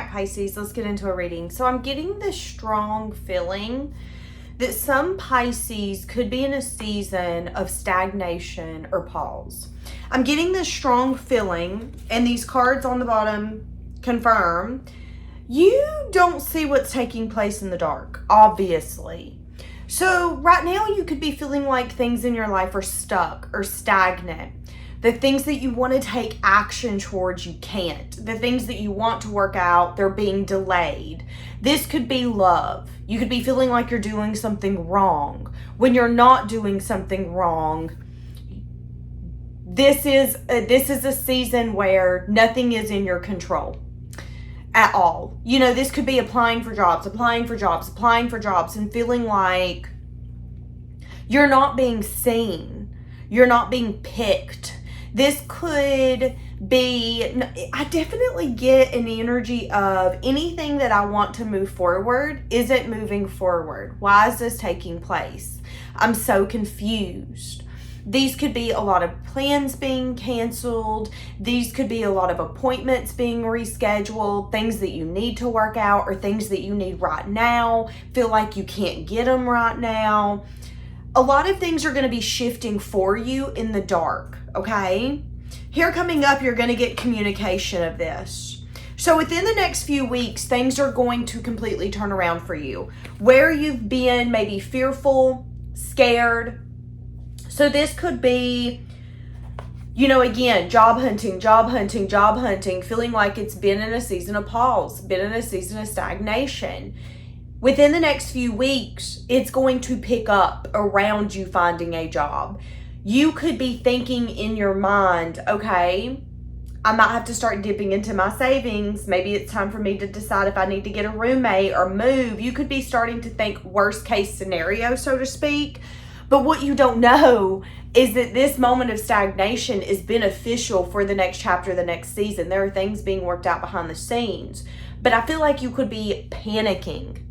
back, Pisces. Let's get into a reading. So I'm getting this strong feeling that some Pisces could be in a season of stagnation or pause. I'm getting this strong feeling, and these cards on the bottom confirm, you don't see what's taking place in the dark, obviously. So right now you could be feeling like things in your life are stuck or stagnant. The things that you want to take action towards, you can't. The things that you want to work out, they're being delayed. This could be love. You could be feeling like you're doing something wrong. When you're not doing something wrong, this is a season where nothing is in your control at all. You know, this could be applying for jobs, and feeling like you're not being seen. You're not being picked. This could be, I definitely get an energy of anything that I want to move forward isn't moving forward. Why is this taking place? I'm so confused. These could be a lot of plans being canceled. These could be a lot of appointments being rescheduled, things that you need to work out or things that you need right now. Feel like you can't get them right now. A lot of things are going to be shifting for you in the dark, okay? Here coming up, you're going to get communication of this. So within the next few weeks, things are going to completely turn around for you. Where you've been maybe fearful, scared. So this could be, you know, again, job hunting, feeling like it's been in a season of pause, been in a season of stagnation. Within the next few weeks, it's going to pick up around you finding a job. You could be thinking in your mind, okay, I might have to start dipping into my savings. Maybe it's time for me to decide if I need to get a roommate or move. You could be starting to think worst case scenario, so to speak. But what you don't know is that this moment of stagnation is beneficial for the next chapter, the next season. There are things being worked out behind the scenes. But I feel like you could be panicking.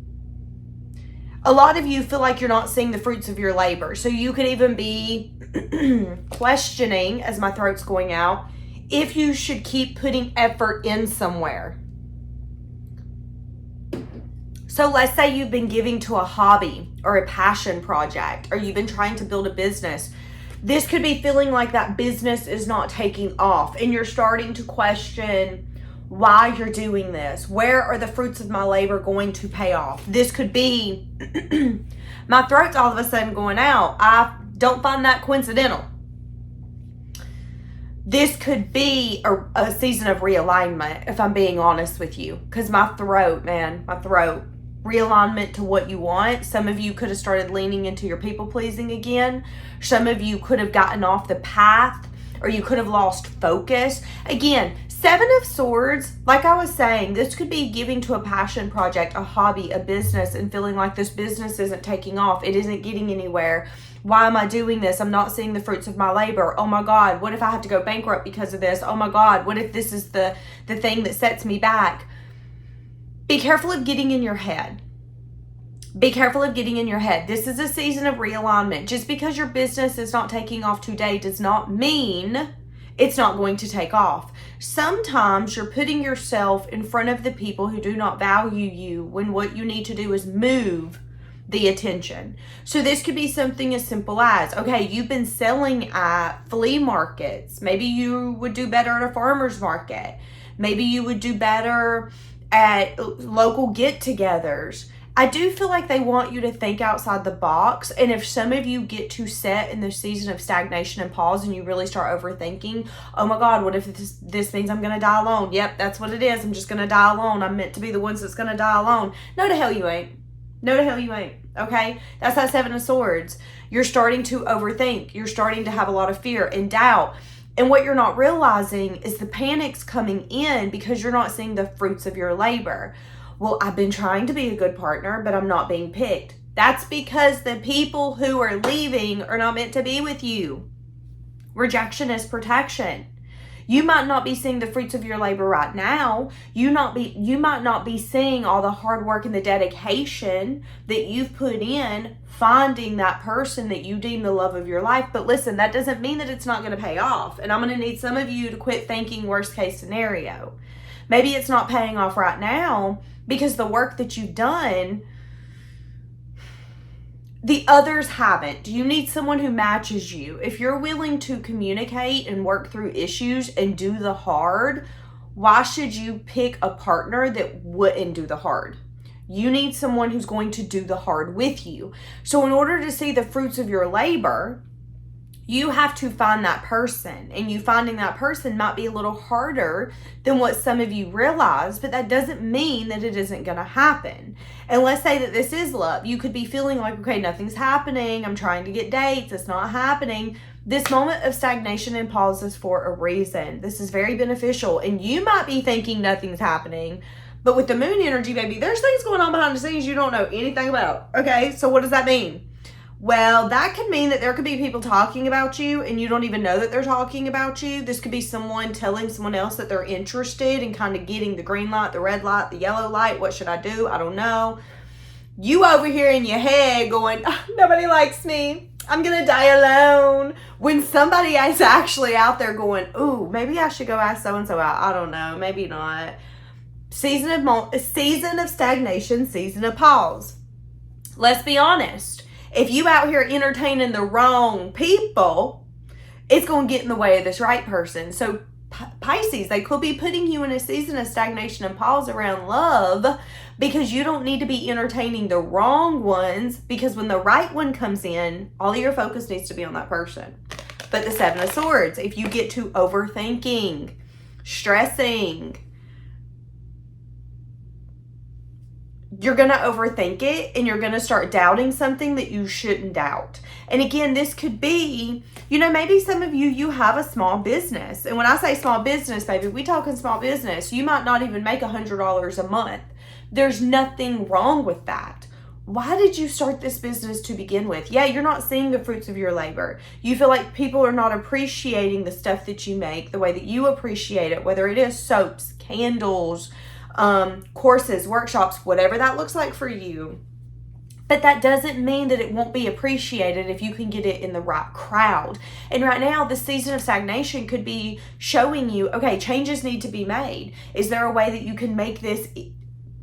A lot of you feel like you're not seeing the fruits of your labor. So you could even be questioning, as my throat's going out, if you should keep putting effort in somewhere. So let's say you've been giving to a hobby or a passion project, or you've been trying to build a business. This could be feeling like that business is not taking off, and you're starting to question why you're doing this. Where are the fruits of my labor going to pay off? This could be, my throat's all of a sudden going out. I don't find that coincidental. This could be a season of realignment, if I'm being honest with you. Because my throat, realignment to what you want. Some of you could have started leaning into your people pleasing again. Some of you could have gotten off the path, or you could have lost focus. Again, 7 of Swords, like I was saying, this could be giving to a passion project, a hobby, a business, and feeling like this business isn't taking off. It isn't getting anywhere. Why am I doing this? I'm not seeing the fruits of my labor. Oh my God, what if I have to go bankrupt because of this? Oh my God, what if this is the thing that sets me back? Be careful of getting in your head. Be careful of getting in your head. This is a season of realignment. Just because your business is not taking off today does not mean it's not going to take off. Sometimes you're putting yourself in front of the people who do not value you when what you need to do is move the attention. So this could be something as simple as, okay, you've been selling at flea markets. Maybe you would do better at a farmer's market. Maybe you would do better at local get-togethers. I do feel like they want you to think outside the box. And if some of you get too set in the season of stagnation and pause and you really start overthinking, oh my God, what if this means I'm going to die alone? Yep, that's what it is. I'm just going to die alone. I'm meant to be the ones that's going to die alone. No, the hell you ain't. No, the hell you ain't. Okay? That's that 7 of Swords. You're starting to overthink. You're starting to have a lot of fear and doubt. And what you're not realizing is the panic's coming in because you're not seeing the fruits of your labor. Well, I've been trying to be a good partner, but I'm not being picked. That's because the people who are leaving are not meant to be with you. Rejection is protection. You might not be seeing the fruits of your labor right now. You might not be seeing all the hard work and the dedication that you've put in finding that person that you deem the love of your life. But listen, that doesn't mean that it's not going to pay off. And I'm going to need some of you to quit thinking worst case scenario. Maybe it's not paying off right now because the work that you've done, the others haven't. You need someone who matches you. If you're willing to communicate and work through issues and do the hard, why should you pick a partner that wouldn't do the hard? You need someone who's going to do the hard with you. So in order to see the fruits of your labor, you have to find that person, and you finding that person might be a little harder than what some of you realize, but that doesn't mean that it isn't going to happen. And let's say that this is love. You could be feeling like, okay, nothing's happening. I'm trying to get dates. It's not happening. This moment of stagnation and pause is for a reason. This is very beneficial, and you might be thinking nothing's happening, but with the moon energy, baby, there's things going on behind the scenes you don't know anything about. Okay, so what does that mean? Well, that could mean that there could be people talking about you and you don't even know that they're talking about you. This could be someone telling someone else that they're interested and kind of getting the green light, the red light, the yellow light. What should I do? I don't know. You over here in your head going, oh, nobody likes me. I'm going to die alone. When somebody is actually out there going, ooh, maybe I should go ask so-and-so out. I don't know. Maybe not. Season of stagnation, season of pause. Let's be honest. If you out here entertaining the wrong people, it's going to get in the way of this right person. So Pisces, they could be putting you in a season of stagnation and pause around love because you don't need to be entertaining the wrong ones, because when the right one comes in, all of your focus needs to be on that person. But the Seven of Swords, if you get to overthinking, stressing, you're going to overthink it and you're going to start doubting something that you shouldn't doubt. And again, this could be, maybe some of you have a small business. And when I say small business, baby, we talking small business. You might not even make $100 a month. There's nothing wrong with that. Why did you start this business to begin with? Yeah, you're not seeing the fruits of your labor. You feel like people are not appreciating the stuff that you make the way that you appreciate it, whether it is soaps, candles, courses, workshops, whatever that looks like for you. But that doesn't mean that it won't be appreciated if you can get it in the right crowd. And right now, the season of stagnation could be showing you, okay, changes need to be made. Is there a way that you can make this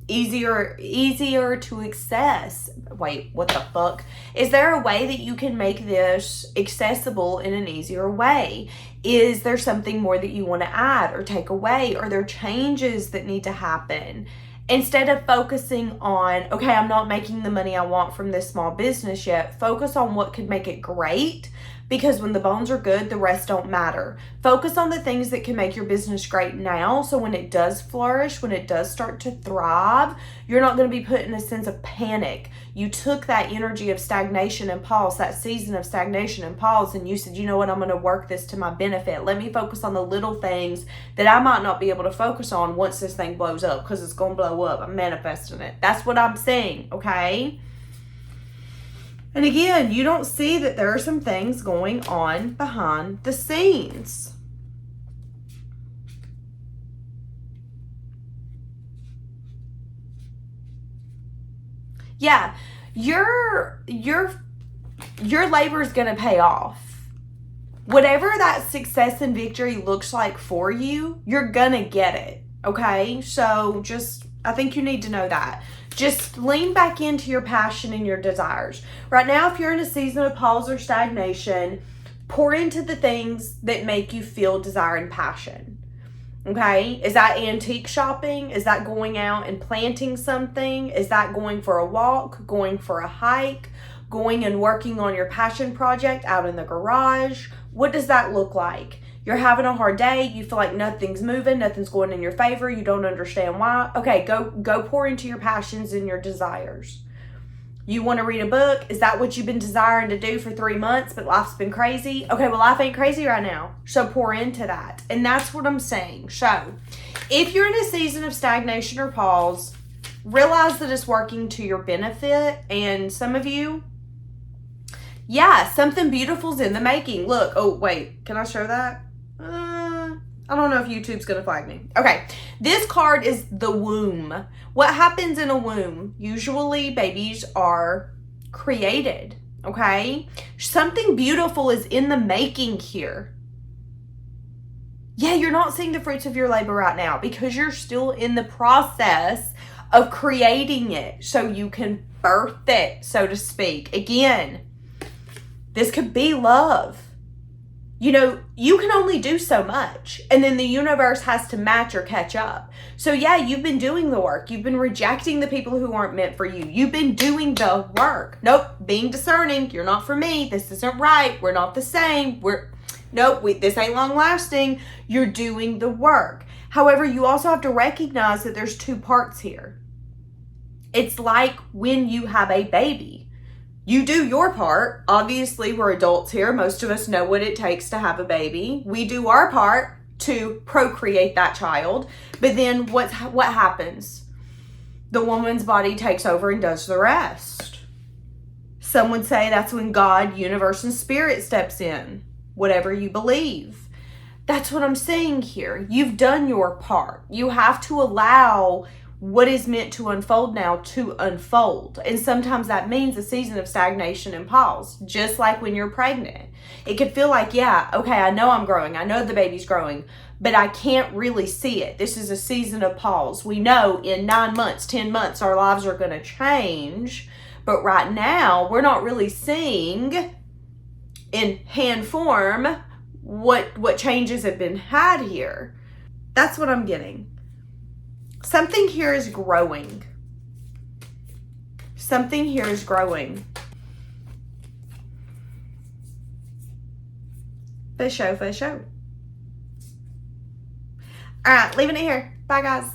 easier to access? Wait, what the fuck? Is there a way that you can make this accessible in an easier way? Is there something more that you want to add or take away? Are there changes that need to happen? Instead of focusing on, okay, I'm not making the money I want from this small business yet, focus on what could make it great, because when the bones are good, the rest don't matter. Focus on the things that can make your business great now, so when it does flourish, when it does start to thrive, you're not going to be put in a sense of panic. You took that energy of stagnation and pause, that season of stagnation and pause, and you said, you know what, I'm going to work this to my benefit. Let me focus on the little things that I might not be able to focus on once this thing blows up, because it's going to blow up. I'm manifesting it. That's what I'm saying, okay? And again, you don't see that there are some things going on behind the scenes. Yeah, your labor is going to pay off. Whatever that success and victory looks like for you, you're going to get it, okay? So I think you need to know that. Just lean back into your passion and your desires. Right now, if you're in a season of pause or stagnation, pour into the things that make you feel desire and passion. Okay? Is that antique shopping? Is that going out and planting something? Is that going for a walk, going for a hike, going and working on your passion project out in the garage? What does that look like? You're having a hard day. You feel like nothing's moving, nothing's going in your favor. You don't understand why. Okay, go pour into your passions and your desires. You want to read a book? Is that what you've been desiring to do for 3 months, but life's been crazy? Okay, well, life ain't crazy right now. So pour into that. And that's what I'm saying. So if you're in a season of stagnation or pause, realize that it's working to your benefit. And some of you, yeah, something beautiful's in the making. Look, oh, wait, can I show that? I don't know if YouTube's going to flag me. Okay, this card is the womb. What happens in a womb? Usually babies are created, okay? Something beautiful is in the making here. Yeah, you're not seeing the fruits of your labor right now because you're still in the process of creating it so you can birth it, so to speak. Again, this could be love. You know, you can only do so much, and then the universe has to match or catch up. So yeah, you've been doing the work. You've been rejecting the people who aren't meant for you. You've been doing the work. Nope, being discerning. You're not for me. This isn't right. We're not the same. This ain't long lasting. You're doing the work. However, you also have to recognize that there's two parts here. It's like when you have a baby. You do your part. Obviously, we're adults here. Most of us know what it takes to have a baby. We do our part to procreate that child. But then what happens? The woman's body takes over and does the rest. Some would say that's when God, universe, and spirit steps in. Whatever you believe. That's what I'm saying here. You've done your part. You have to allow what is meant to unfold now to unfold. And sometimes that means a season of stagnation and pause, just like when you're pregnant. It could feel like, yeah, okay, I know I'm growing. I know the baby's growing, but I can't really see it. This is a season of pause. We know in 9 months, 10 months, our lives are going to change. But right now, we're not really seeing in hand form what changes have been had here. That's what I'm getting. Something here is growing. Something here is growing. For sure, for sure. All right, leaving it here. Bye, guys.